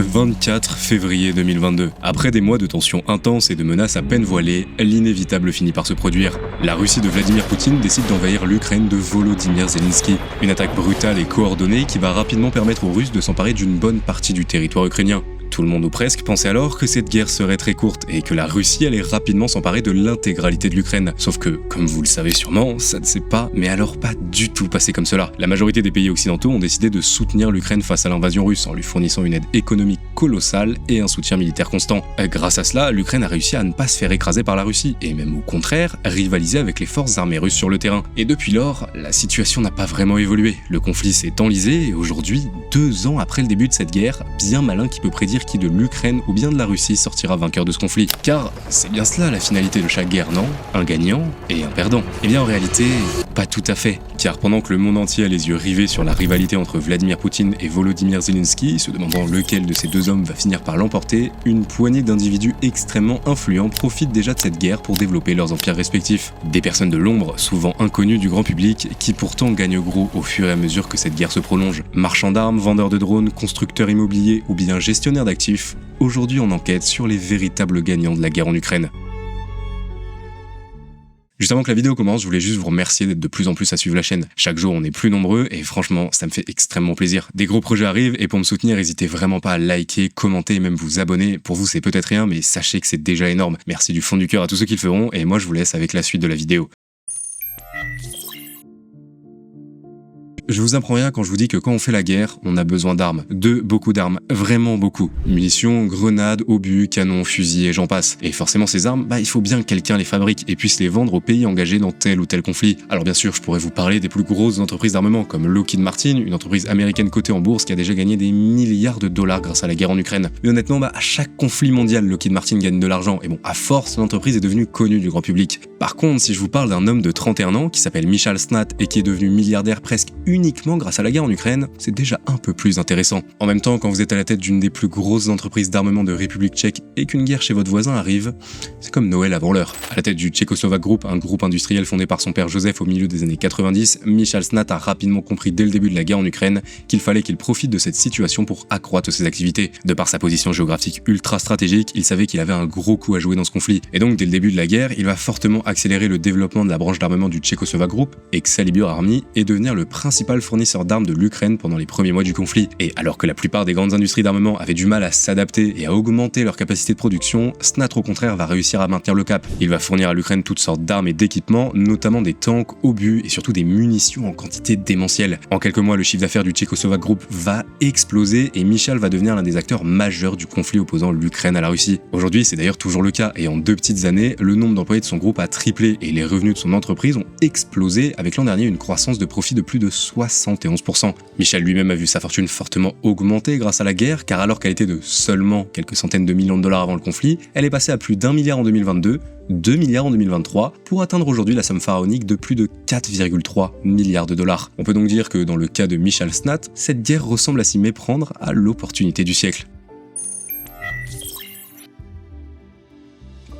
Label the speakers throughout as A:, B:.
A: 24 février 2022. Après des mois de tensions intenses et de menaces à peine voilées, l'inévitable finit par se produire. La Russie de Vladimir Poutine décide d'envahir l'Ukraine de Volodymyr Zelensky. Une attaque brutale et coordonnée qui va rapidement permettre aux Russes de s'emparer d'une bonne partie du territoire ukrainien. Tout le monde ou presque pensait alors que cette guerre serait très courte et que la Russie allait rapidement s'emparer de l'intégralité de l'Ukraine. Sauf que, comme vous le savez sûrement, ça ne s'est pas, mais alors pas du tout passé comme cela. La majorité des pays occidentaux ont décidé de soutenir l'Ukraine face à l'invasion russe en lui fournissant une aide économique colossale et un soutien militaire constant. Grâce à cela, l'Ukraine a réussi à ne pas se faire écraser par la Russie et même au contraire, rivaliser avec les forces armées russes sur le terrain. Et depuis lors, la situation n'a pas vraiment évolué. Le conflit s'est enlisé et aujourd'hui, 2 ans après le début de cette guerre, bien malin qui peut prédire qui de l'Ukraine ou bien de la Russie sortira vainqueur de ce conflit. Car c'est bien cela la finalité de chaque guerre, non? Un gagnant et un perdant. Eh bien en réalité, pas tout à fait. Car pendant que le monde entier a les yeux rivés sur la rivalité entre Vladimir Poutine et Volodymyr Zelensky, se demandant lequel de ces deux hommes va finir par l'emporter, une poignée d'individus extrêmement influents profitent déjà de cette guerre pour développer leurs empires respectifs. Des personnes de l'ombre, souvent inconnues du grand public, qui pourtant gagnent gros au fur et à mesure que cette guerre se prolonge. Marchands d'armes, vendeurs de drones, constructeurs immobiliers ou bien gestionnaires d'actifs, aujourd'hui on enquête sur les véritables gagnants de la guerre en Ukraine. Juste avant que la vidéo commence, je voulais juste vous remercier d'être de plus en plus à suivre la chaîne. Chaque jour, on est plus nombreux et franchement, ça me fait extrêmement plaisir. Des gros projets arrivent et pour me soutenir, n'hésitez vraiment pas à liker, commenter et même vous abonner. Pour vous, c'est peut-être rien, mais sachez que c'est déjà énorme. Merci du fond du cœur à tous ceux qui le feront et moi, je vous laisse avec la suite de la vidéo. Je vous apprends rien quand je vous dis que quand on fait la guerre, on a besoin d'armes. Beaucoup d'armes. Vraiment beaucoup. Munitions, grenades, obus, canons, fusils et j'en passe. Et forcément ces armes, il faut bien que quelqu'un les fabrique et puisse les vendre aux pays engagés dans tel ou tel conflit. Alors bien sûr, je pourrais vous parler des plus grosses entreprises d'armement comme Lockheed Martin, une entreprise américaine cotée en bourse qui a déjà gagné des milliards de dollars grâce à la guerre en Ukraine. Mais honnêtement, à chaque conflit mondial, Lockheed Martin gagne de l'argent. Et bon, à force, l'entreprise est devenue connue du grand public. Par contre, si je vous parle d'un homme de 31 ans qui s'appelle Michal Snat et qui est devenu milliardaire presque uniquement grâce à la guerre en Ukraine, c'est déjà un peu plus intéressant. En même temps, quand vous êtes à la tête d'une des plus grosses entreprises d'armement de République tchèque et qu'une guerre chez votre voisin arrive, c'est comme Noël avant l'heure. À la tête du Tchécoslovaque Group, un groupe industriel fondé par son père Joseph au milieu des années 90, Michal Snat a rapidement compris dès le début de la guerre en Ukraine qu'il fallait qu'il profite de cette situation pour accroître ses activités. De par sa position géographique ultra stratégique, il savait qu'il avait un gros coup à jouer dans ce conflit. Et donc, dès le début de la guerre, il va fortement accélérer le développement de la branche d'armement du Tchécoslovaque Group, Excalibur Army, et devenir le principal fournisseur d'armes de l'Ukraine pendant les premiers mois du conflit. Et alors que la plupart des grandes industries d'armement avaient du mal à s'adapter et à augmenter leur capacité de production, Snat au contraire va réussir à maintenir le cap. Il va fournir à l'Ukraine toutes sortes d'armes et d'équipements, notamment des tanks, obus et surtout des munitions en quantité démentielle. En quelques mois, le chiffre d'affaires du Tchécoslovaque Group va exploser et Michal va devenir l'un des acteurs majeurs du conflit opposant l'Ukraine à la Russie. Aujourd'hui, c'est d'ailleurs toujours le cas et en 2 petites années, le nombre d'employés de son groupe a triplé et les revenus de son entreprise ont explosé avec l'an dernier une croissance de profit de plus de 71%. Michal lui-même a vu sa fortune fortement augmenter grâce à la guerre, car alors qu'elle était de seulement quelques centaines de millions de dollars avant le conflit, elle est passée à plus d'1 milliard en 2022, 2 milliards en 2023, pour atteindre aujourd'hui la somme pharaonique de plus de 4,3 milliards de dollars. On peut donc dire que dans le cas de Michal Snat, cette guerre ressemble à s'y méprendre à l'opportunité du siècle.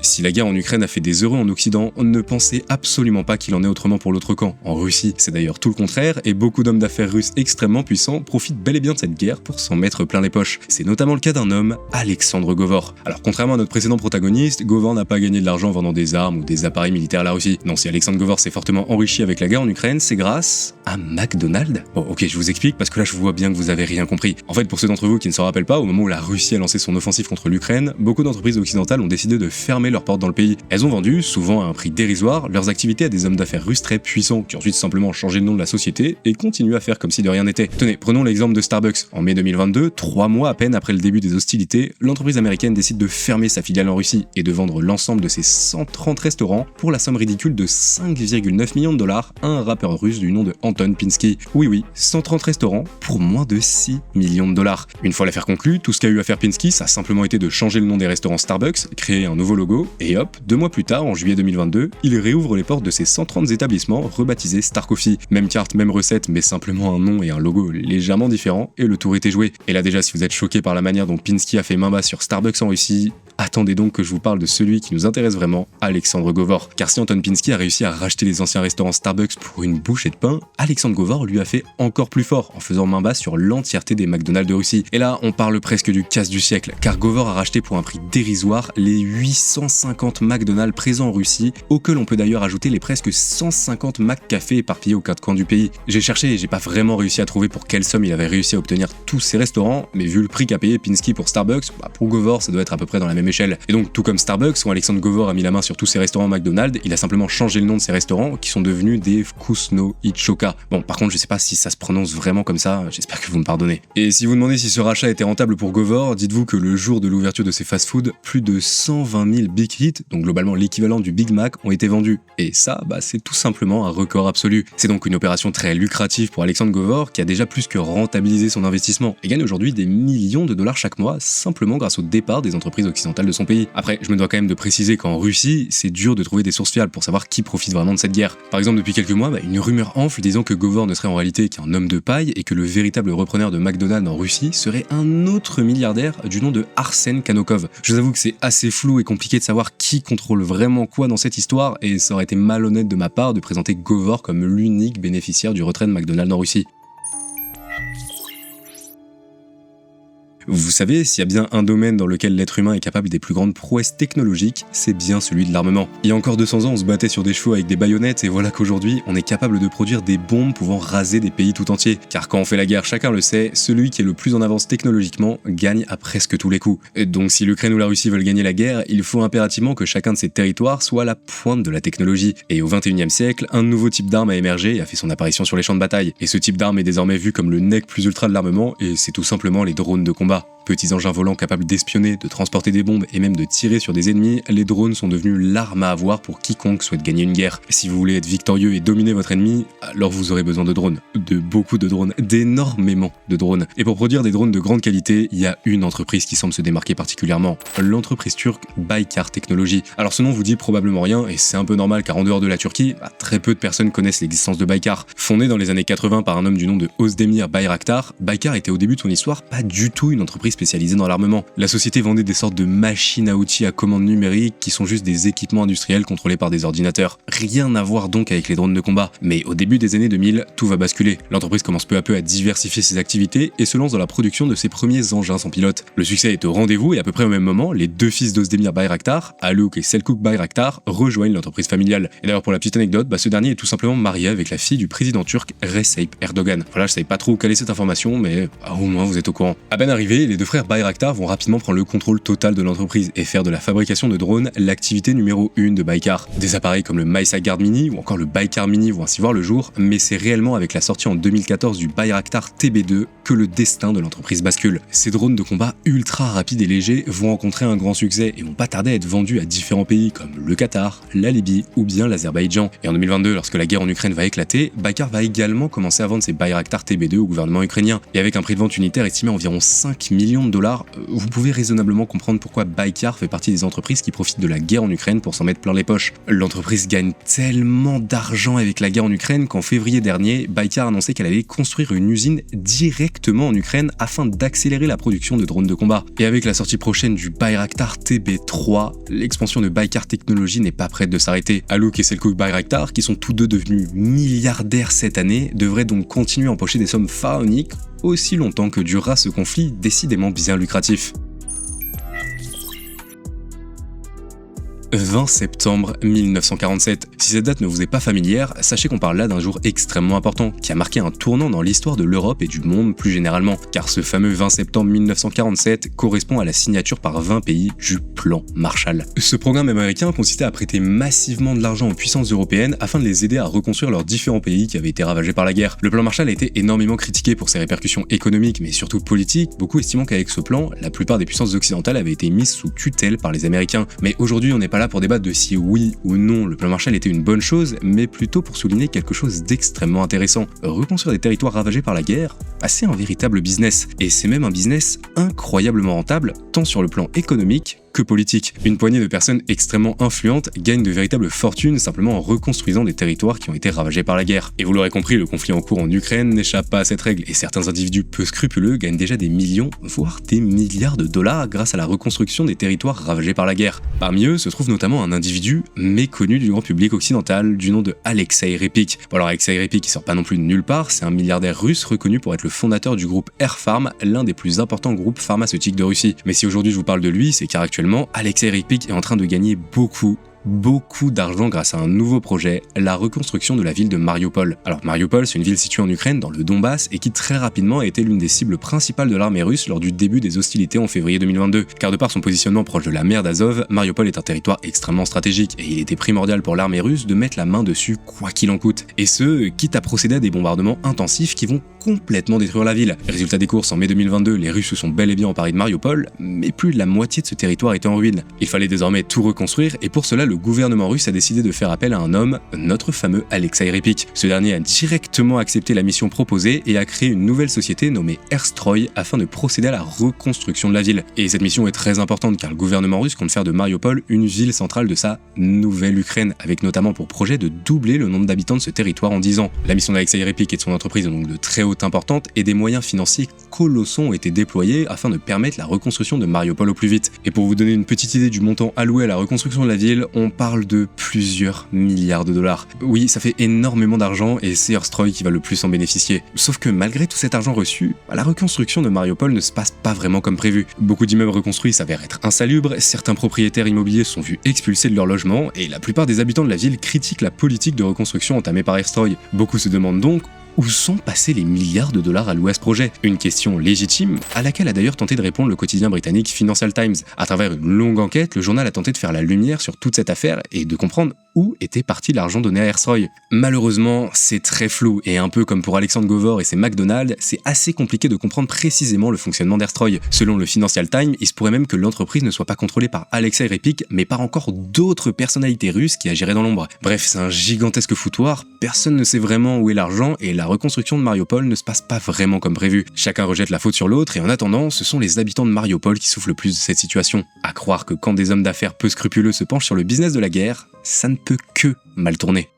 A: Si la guerre en Ukraine a fait des heureux en Occident, ne pensez absolument pas qu'il en est autrement pour l'autre camp. En Russie, c'est d'ailleurs tout le contraire, et beaucoup d'hommes d'affaires russes extrêmement puissants profitent bel et bien de cette guerre pour s'en mettre plein les poches. C'est notamment le cas d'un homme, Alexandre Govor. Alors contrairement à notre précédent protagoniste, Govor n'a pas gagné de l'argent en vendant des armes ou des appareils militaires à la Russie. Non, si Alexandre Govor s'est fortement enrichi avec la guerre en Ukraine, c'est grâce à McDonald's. Bon, ok, je vous explique parce que là je vois bien que vous avez rien compris. En fait, pour ceux d'entre vous qui ne se rappellent pas, au moment où la Russie a lancé son offensive contre l'Ukraine, beaucoup d'entreprises occidentales ont décidé de fermer leurs portes dans le pays. Elles ont vendu, souvent à un prix dérisoire, leurs activités à des hommes d'affaires russes très puissants, qui ensuite simplement changé le nom de la société et continuent à faire comme si de rien n'était. Tenez, prenons l'exemple de Starbucks. En mai 2022, 3 mois à peine après le début des hostilités, l'entreprise américaine décide de fermer sa filiale en Russie et de vendre l'ensemble de ses 130 restaurants pour la somme ridicule de 5,9 millions de dollars à un rappeur russe du nom de Anton Pinsky. Oui, 130 restaurants pour moins de 6 millions de dollars. Une fois l'affaire conclue, tout ce qu'a eu à faire Pinsky, ça a simplement été de changer le nom des restaurants Starbucks, créer un nouveau logo, et hop, 2 mois plus tard, en juillet 2022, il réouvre les portes de ses 130 établissements rebaptisés Star Coffee. Même carte, même recette, mais simplement un nom et un logo légèrement différents, et le tour était joué. Et là déjà, si vous êtes choqué par la manière dont Pinsky a fait main basse sur Starbucks en Russie, attendez donc que je vous parle de celui qui nous intéresse vraiment, Alexandre Govor. Car si Anton Pinsky a réussi à racheter les anciens restaurants Starbucks pour une bouchée de pain, Alexandre Govor lui a fait encore plus fort en faisant main basse sur l'entièreté des McDonald's de Russie. Et là, on parle presque du casse du siècle, car Govor a racheté pour un prix dérisoire les 850 McDonald's présents en Russie, auxquels on peut d'ailleurs ajouter les presque 150 McCafé éparpillés aux quatre coins du pays. J'ai cherché et j'ai pas vraiment réussi à trouver pour quelle somme il avait réussi à obtenir tous ces restaurants, mais vu le prix qu'a payé Pinsky pour Starbucks, pour Govor ça doit être à peu près dans la même échelle. Et donc tout comme Starbucks, où Alexandre Govor a mis la main sur tous ses restaurants McDonald's, il a simplement changé le nom de ses restaurants qui sont devenus des Vkusno i Choka. Bon, par contre je sais pas si ça se prononce vraiment comme ça, j'espère que vous me pardonnez. Et si vous demandez si ce rachat était rentable pour Govor, dites-vous que le jour de l'ouverture de ces fast-food, plus de 120 000 Big Hit, donc globalement l'équivalent du Big Mac, ont été vendus. Et ça, c'est tout simplement un record absolu. C'est donc une opération très lucrative pour Alexandre Govor qui a déjà plus que rentabilisé son investissement et gagne aujourd'hui des millions de dollars chaque mois simplement grâce au départ des entreprises occidentales de son pays. Après, je me dois quand même de préciser qu'en Russie, c'est dur de trouver des sources fiables pour savoir qui profite vraiment de cette guerre. Par exemple, depuis quelques mois, une rumeur enfle disant que Govor ne serait en réalité qu'un homme de paille et que le véritable repreneur de McDonald's en Russie serait un autre milliardaire du nom de Arsen Kanokov. Je vous avoue que c'est assez flou et compliqué de savoir qui contrôle vraiment quoi dans cette histoire et ça aurait été malhonnête de ma part de présenter Govor comme l'unique bénéficiaire du retrait de McDonald's en Russie. Vous savez, s'il y a bien un domaine dans lequel l'être humain est capable des plus grandes prouesses technologiques, c'est bien celui de l'armement. Il y a encore 200 ans, on se battait sur des chevaux avec des baïonnettes et voilà qu'aujourd'hui, on est capable de produire des bombes pouvant raser des pays tout entiers. Car quand on fait la guerre, chacun le sait, celui qui est le plus en avance technologiquement gagne à presque tous les coups. Et donc si l'Ukraine ou la Russie veulent gagner la guerre, il faut impérativement que chacun de ces territoires soit à la pointe de la technologie. Et au XXIe siècle, un nouveau type d'arme a émergé et a fait son apparition sur les champs de bataille. Et ce type d'arme est désormais vu comme le nec plus ultra de l'armement et c'est tout simplement les drones de combat. Petits engins volants capables d'espionner, de transporter des bombes et même de tirer sur des ennemis, les drones sont devenus l'arme à avoir pour quiconque souhaite gagner une guerre. Si vous voulez être victorieux et dominer votre ennemi, alors vous aurez besoin de drones. De beaucoup de drones, d'énormément de drones. Et pour produire des drones de grande qualité, il y a une entreprise qui semble se démarquer particulièrement, l'entreprise turque Baykar Technology. Alors ce nom vous dit probablement rien et c'est un peu normal car en dehors de la Turquie, très peu de personnes connaissent l'existence de Baykar. Fondée dans les années 80 par un homme du nom de Özdemir Bayraktar, Baykar était au début de son histoire pas du tout une entreprise spécialisée dans l'armement. La société vendait des sortes de machines à outils à commande numérique qui sont juste des équipements industriels contrôlés par des ordinateurs. Rien à voir donc avec les drones de combat. Mais au début des années 2000, tout va basculer. L'entreprise commence peu à peu à diversifier ses activités et se lance dans la production de ses premiers engins sans pilote. Le succès est au rendez-vous et à peu près au même moment, les deux fils d'Özdemir Bayraktar, Haluk et Selçuk Bayraktar, rejoignent l'entreprise familiale. Et d'ailleurs pour la petite anecdote, ce dernier est tout simplement marié avec la fille du président turc Recep Erdogan. Voilà, je savais pas trop où caler cette information, mais au moins vous êtes au courant. À peine arrivés, les deux frères Bayraktar vont rapidement prendre le contrôle total de l'entreprise et faire de la fabrication de drones l'activité numéro 1 de Baykar. Des appareils comme le Maysa Guard Mini ou encore le Baykar Mini vont ainsi voir le jour, mais c'est réellement avec la sortie en 2014 du Bayraktar TB2 que le destin de l'entreprise bascule. Ces drones de combat ultra rapides et légers vont rencontrer un grand succès et vont pas tarder à être vendus à différents pays comme le Qatar, la Libye ou bien l'Azerbaïdjan. Et en 2022, lorsque la guerre en Ukraine va éclater, Baykar va également commencer à vendre ses Bayraktar TB2 au gouvernement ukrainien. Et avec un prix de vente unitaire estimé à environ 5 millions de dollars, vous pouvez raisonnablement comprendre pourquoi Baykar fait partie des entreprises qui profitent de la guerre en Ukraine pour s'en mettre plein les poches. L'entreprise gagne tellement d'argent avec la guerre en Ukraine qu'en février dernier, Baykar a annoncé qu'elle allait construire une usine directement en Ukraine afin d'accélérer la production de drones de combat. Et avec la sortie prochaine du Bayraktar TB3, l'expansion de Baykar Technology n'est pas prête de s'arrêter. Haluk et Selçuk Bayraktar, qui sont tous deux devenus milliardaires cette année, devraient donc continuer à empocher des sommes pharaoniques aussi longtemps que durera ce conflit décidément bien lucratif. 20 septembre 1947. Si cette date ne vous est pas familière, sachez qu'on parle là d'un jour extrêmement important, qui a marqué un tournant dans l'histoire de l'Europe et du monde plus généralement, car ce fameux 20 septembre 1947 correspond à la signature par 20 pays du plan Marshall. Ce programme américain consistait à prêter massivement de l'argent aux puissances européennes afin de les aider à reconstruire leurs différents pays qui avaient été ravagés par la guerre. Le plan Marshall a été énormément critiqué pour ses répercussions économiques, mais surtout politiques, beaucoup estimant qu'avec ce plan, la plupart des puissances occidentales avaient été mises sous tutelle par les Américains. Mais aujourd'hui, on n'est pas là pour débattre de si oui ou non le plan Marshall était une bonne chose, mais plutôt pour souligner quelque chose d'extrêmement intéressant. Reconstruire des territoires ravagés par la guerre, c'est un véritable business. Et c'est même un business incroyablement rentable, tant sur le plan économique que politique. Une poignée de personnes extrêmement influentes gagnent de véritables fortunes simplement en reconstruisant des territoires qui ont été ravagés par la guerre. Et vous l'aurez compris, le conflit en cours en Ukraine n'échappe pas à cette règle, et certains individus peu scrupuleux gagnent déjà des millions, voire des milliards de dollars grâce à la reconstruction des territoires ravagés par la guerre. Parmi eux se trouve notamment un individu méconnu du grand public occidental du nom de Alexei Repik. Bon alors Alexei Repik, il sort pas non plus de nulle part, c'est un milliardaire russe reconnu pour être le fondateur du groupe Air Farm, l'un des plus importants groupes pharmaceutiques de Russie. Mais si aujourd'hui je vous parle de lui, c'est car actuellement Alexei Repik est en train de gagner beaucoup d'argent grâce à un nouveau projet, la reconstruction de la ville de Mariupol. Alors Mariupol, c'est une ville située en Ukraine, dans le Donbass, et qui très rapidement a été l'une des cibles principales de l'armée russe lors du début des hostilités en février 2022. Car de par son positionnement proche de la mer d'Azov, Mariupol est un territoire extrêmement stratégique, et il était primordial pour l'armée russe de mettre la main dessus quoi qu'il en coûte. Et ce, quitte à procéder à des bombardements intensifs qui vont complètement détruire la ville. Résultat des courses, en mai 2022, les Russes se sont bel et bien emparés de Mariupol, mais plus de la moitié de ce territoire était en ruine. Il fallait désormais tout reconstruire, et pour cela, le gouvernement russe a décidé de faire appel à un homme, notre fameux Alexei Repik. Ce dernier a directement accepté la mission proposée et a créé une nouvelle société nommée Erstroy afin de procéder à la reconstruction de la ville. Et cette mission est très importante car le gouvernement russe compte faire de Mariupol une ville centrale de sa nouvelle Ukraine, avec notamment pour projet de doubler le nombre d'habitants de ce territoire en 10 ans. La mission d'Alexei Repik et de son entreprise est donc de très haute importance et des moyens financiers colossaux ont été déployés afin de permettre la reconstruction de Mariupol au plus vite. Et pour vous donner une petite idée du montant alloué à la reconstruction de la ville, on parle de plusieurs milliards de dollars. Oui, ça fait énormément d'argent et c'est Erstroy qui va le plus en bénéficier. Sauf que malgré tout cet argent reçu, la reconstruction de Mariupol ne se passe pas vraiment comme prévu. Beaucoup d'immeubles reconstruits s'avèrent être insalubres, certains propriétaires immobiliers sont vus expulsés de leur logement et la plupart des habitants de la ville critiquent la politique de reconstruction entamée par Erstroy. Beaucoup se demandent donc où sont passés les milliards de dollars alloués à ce projet? Une question légitime, à laquelle a d'ailleurs tenté de répondre le quotidien britannique Financial Times. À travers une longue enquête, le journal a tenté de faire la lumière sur toute cette affaire et de comprendre où était parti l'argent donné à Erstroy. Malheureusement, c'est très flou, et un peu comme pour Alexandre Govor et ses McDonald's, c'est assez compliqué de comprendre précisément le fonctionnement d'Erstroy. Selon le Financial Times, il se pourrait même que l'entreprise ne soit pas contrôlée par Alexei Repik, mais par encore d'autres personnalités russes qui agiraient dans l'ombre. Bref, c'est un gigantesque foutoir, personne ne sait vraiment où est l'argent, et la reconstruction de Mariupol ne se passe pas vraiment comme prévu. Chacun rejette la faute sur l'autre, et en attendant, ce sont les habitants de Mariupol qui souffrent le plus de cette situation. À croire que quand des hommes d'affaires peu scrupuleux se penchent sur le business de la guerre, ça ne peut que mal tourner.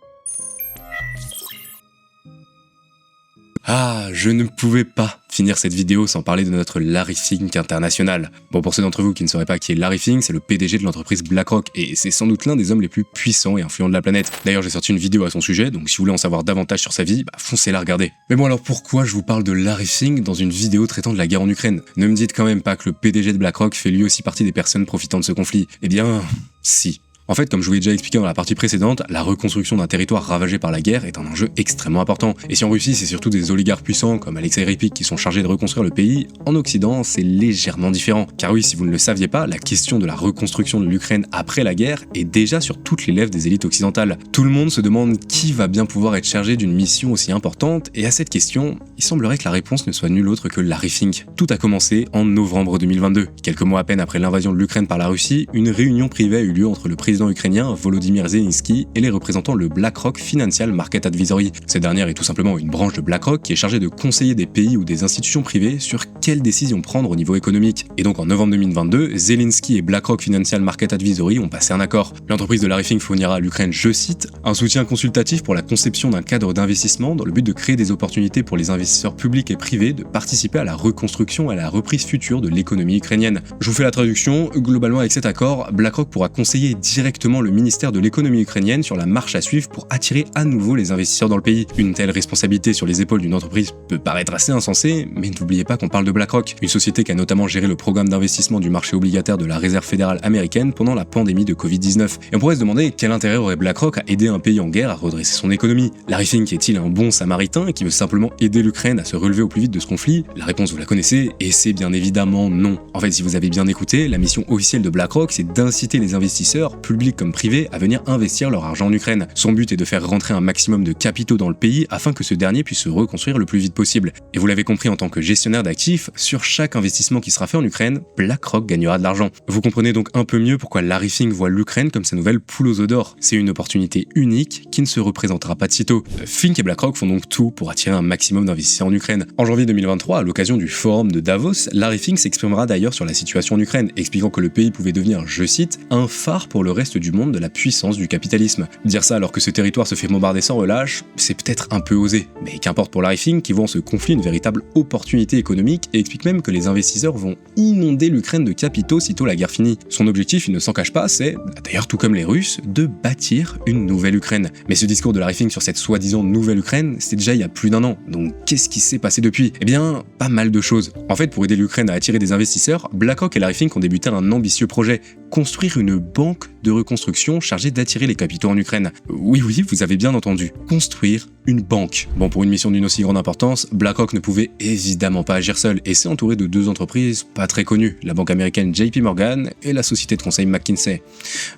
A: Ah, je ne pouvais pas finir cette vidéo sans parler de notre Larry Fink international. Bon, pour ceux d'entre vous qui ne sauraient pas qui est Larry Fink, c'est le PDG de l'entreprise BlackRock, et c'est sans doute l'un des hommes les plus puissants et influents de la planète. D'ailleurs, j'ai sorti une vidéo à son sujet, donc si vous voulez en savoir davantage sur sa vie, foncez la regarder. Mais bon, alors pourquoi je vous parle de Larry Fink dans une vidéo traitant de la guerre en Ukraine? Ne me dites quand même pas que le PDG de BlackRock fait lui aussi partie des personnes profitant de ce conflit. Eh bien, si. En fait, comme je vous l'ai déjà expliqué dans la partie précédente, la reconstruction d'un territoire ravagé par la guerre est un enjeu extrêmement important. Et si en Russie, c'est surtout des oligarques puissants comme Alexei Repik qui sont chargés de reconstruire le pays, en Occident, c'est légèrement différent. Car oui, si vous ne le saviez pas, la question de la reconstruction de l'Ukraine après la guerre est déjà sur toutes les lèvres des élites occidentales. Tout le monde se demande qui va bien pouvoir être chargé d'une mission aussi importante, et à cette question, il semblerait que la réponse ne soit nulle autre que Larry Fink. Tout a commencé en novembre 2022. Quelques mois à peine après l'invasion de l'Ukraine par la Russie, une réunion privée a eu lieu entre le président ukrainien Volodymyr Zelensky et les représentants le BlackRock Financial Market Advisory. Cette dernière est tout simplement une branche de BlackRock qui est chargée de conseiller des pays ou des institutions privées sur quelles décisions prendre au niveau économique. Et donc en novembre 2022, Zelensky et BlackRock Financial Market Advisory ont passé un accord. L'entreprise de Larry Fink fournira à l'Ukraine, je cite, un soutien consultatif pour la conception d'un cadre d'investissement dans le but de créer des opportunités pour les investisseurs publics et privés de participer à la reconstruction et à la reprise future de l'économie ukrainienne. Je vous fais la traduction. Globalement, avec cet accord, BlackRock pourra conseiller directement le ministère de l'économie ukrainienne sur la marche à suivre pour attirer à nouveau les investisseurs dans le pays. Une telle responsabilité sur les épaules d'une entreprise peut paraître assez insensée, mais n'oubliez pas qu'on parle de BlackRock, une société qui a notamment géré le programme d'investissement du marché obligataire de la Réserve fédérale américaine pendant la pandémie de Covid-19. Et on pourrait se demander quel intérêt aurait BlackRock à aider un pays en guerre à redresser son économie. Larry Fink est-il un bon samaritain qui veut simplement aider l'Ukraine à se relever au plus vite de ce conflit? La réponse vous la connaissez, et c'est bien évidemment non. En fait, si vous avez bien écouté, la mission officielle de BlackRock, c'est d'inciter les investisseurs, plus publics comme privés, à venir investir leur argent en Ukraine. Son but est de faire rentrer un maximum de capitaux dans le pays afin que ce dernier puisse se reconstruire le plus vite possible. Et vous l'avez compris, en tant que gestionnaire d'actifs, sur chaque investissement qui sera fait en Ukraine, BlackRock gagnera de l'argent. Vous comprenez donc un peu mieux pourquoi Larry Fink voit l'Ukraine comme sa nouvelle poule aux œufs d'or. C'est une opportunité unique qui ne se représentera pas de sitôt. Fink et BlackRock font donc tout pour attirer un maximum d'investisseurs en Ukraine. En janvier 2023, à l'occasion du forum de Davos, Larry Fink s'exprimera d'ailleurs sur la situation en Ukraine, expliquant que le pays pouvait devenir, je cite, un phare pour le reste du monde de la puissance du capitalisme. Dire ça alors que ce territoire se fait bombarder sans relâche, c'est peut-être un peu osé, mais qu'importe pour Larry Fink qui voit en ce conflit une véritable opportunité économique et explique même que les investisseurs vont inonder l'Ukraine de capitaux sitôt la guerre finie. Son objectif, il ne s'en cache pas, c'est, d'ailleurs tout comme les Russes, de bâtir une nouvelle Ukraine. Mais ce discours de Larry Fink sur cette soi-disant nouvelle Ukraine, c'était déjà il y a plus d'1 an. Donc qu'est-ce qui s'est passé depuis ? Eh bien, pas mal de choses. En fait, pour aider l'Ukraine à attirer des investisseurs, BlackRock et Larry Fink ont débuté un ambitieux projet, construire une banque de reconstruction chargée d'attirer les capitaux en Ukraine. Oui, vous avez bien entendu, construire une banque. Bon, pour une mission d'une aussi grande importance, BlackRock ne pouvait évidemment pas agir seul et s'est entouré de deux entreprises pas très connues, la banque américaine JP Morgan et la société de conseil McKinsey.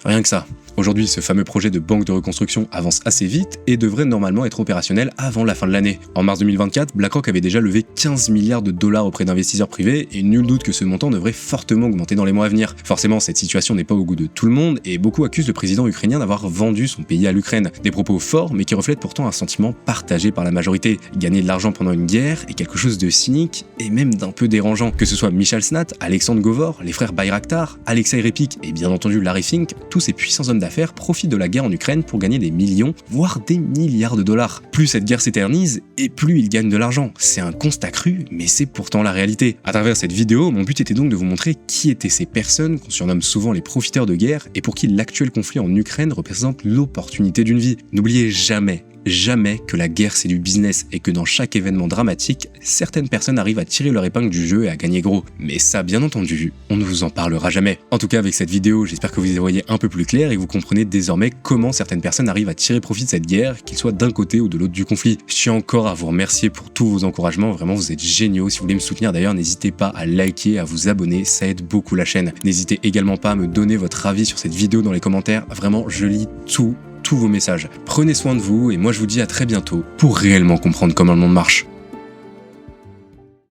A: Rien que ça. Aujourd'hui, ce fameux projet de banque de reconstruction avance assez vite et devrait normalement être opérationnel avant la fin de l'année. En mars 2024, BlackRock avait déjà levé 15 milliards de dollars auprès d'investisseurs privés et nul doute que ce montant devrait fortement augmenter dans les mois à venir. Forcément, cette situation n'est pas au goût de tout le monde et beaucoup accusent le président ukrainien d'avoir vendu son pays à l'Ukraine. Des propos forts mais qui reflètent pourtant un sentiment partagé par la majorité. Gagner de l'argent pendant une guerre est quelque chose de cynique et même d'un peu dérangeant. Que ce soit Michal Snat, Alexandre Govor, les frères Bayraktar, Alexei Repik et bien entendu Larry Fink, tous ces puissants hommes d'affaires profitent de la guerre en Ukraine pour gagner des millions, voire des milliards de dollars. Plus cette guerre s'éternise, et plus ils gagnent de l'argent. C'est un constat cru, mais c'est pourtant la réalité. À travers cette vidéo, mon but était donc de vous montrer qui étaient ces personnes qu'on surnomme souvent les profiteurs de guerre et pour qui l'actuel conflit en Ukraine représente l'opportunité d'une vie. N'oubliez jamais que la guerre c'est du business et que dans chaque événement dramatique, certaines personnes arrivent à tirer leur épingle du jeu et à gagner gros. Mais ça, bien entendu, on ne vous en parlera jamais. En tout cas, avec cette vidéo, j'espère que vous y voyez un peu plus clair et que vous comprenez désormais comment certaines personnes arrivent à tirer profit de cette guerre, qu'ils soient d'un côté ou de l'autre du conflit. Je tiens encore à vous remercier pour tous vos encouragements, vraiment vous êtes géniaux. Si vous voulez me soutenir d'ailleurs, n'hésitez pas à liker, à vous abonner, ça aide beaucoup la chaîne. N'hésitez également pas à me donner votre avis sur cette vidéo dans les commentaires, vraiment je lis tous vos messages. Prenez soin de vous et moi je vous dis à très bientôt pour réellement comprendre comment le monde marche.